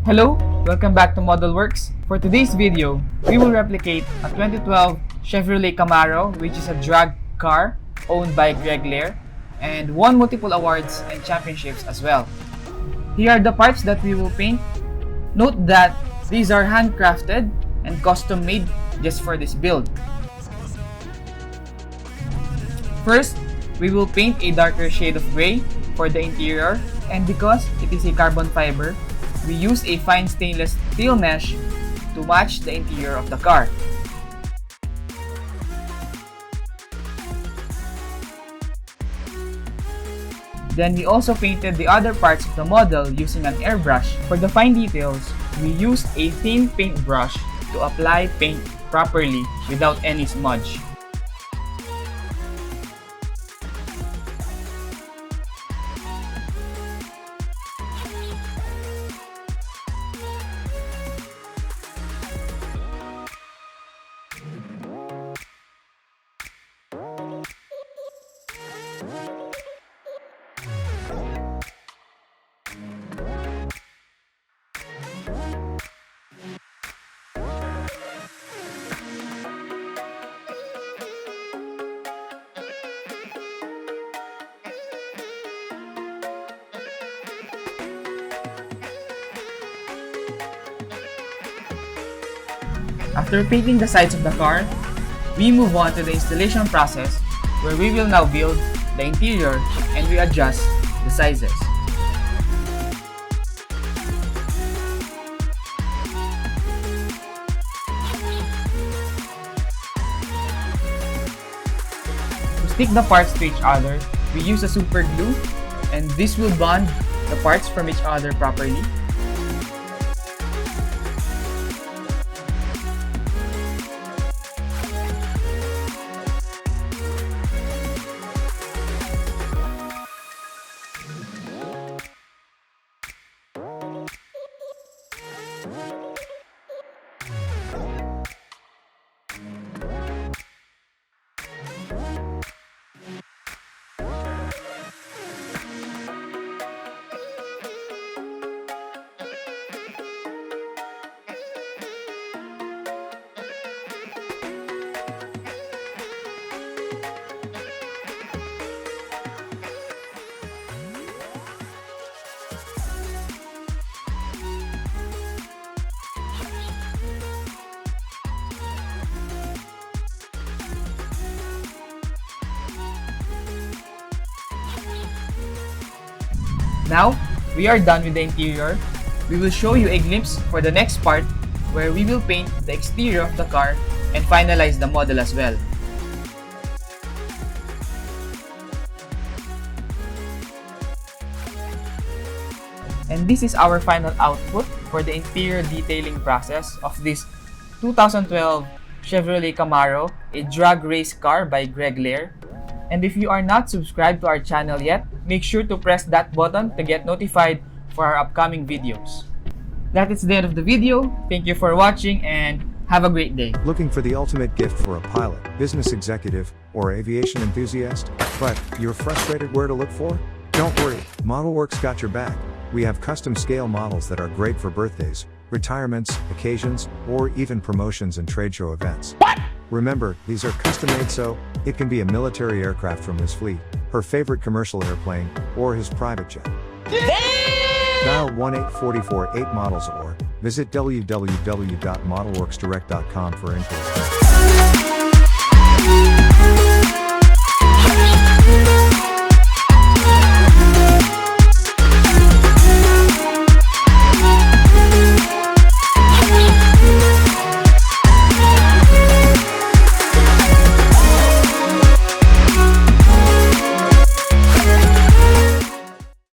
Hello, welcome back to Modelworks. For today's video, we will replicate a 2012 Chevrolet Camaro, which is a drag car owned by Greg Lair and won multiple awards and championships as well. Here are the parts that we will paint. Note that these are handcrafted and custom made just for this build. First, we will paint a darker shade of gray for the interior, and because it is a carbon fiber, we use a fine stainless steel mesh to match the interior of the car. Then we also painted the other parts of the model using an airbrush. For the fine details, we used a thin paintbrush to apply paint properly without any smudge. After painting the sides of the car, we move on to the installation process where we will now build the interior and we adjust the sizes. To stick the parts to each other, we use a super glue, and this will bond the parts from each other properly. Now, we are done with the interior. We will show you a glimpse for the next part where we will paint the exterior of the car and finalize the model as well. And this is our final output for the interior detailing process of this 2012 Chevrolet Camaro, a drag race car by Greg Lair. And if you are not subscribed to our channel yet, make sure to press that button to get notified for our upcoming videos. That is the end of the video. Thank you for watching and have a great day. Looking for the ultimate gift for a pilot, business executive, or aviation enthusiast, but you're frustrated where to look for? Don't worry, Modelworks got your back. We have custom scale models that are great for birthdays, retirements, occasions, or even promotions and trade show events. What? Remember, these are custom made, so it can be a military aircraft from his fleet, her favorite commercial airplane, or his private jet. Dial 1-844-8 models or visit www.modelworksdirect.com for inquiries.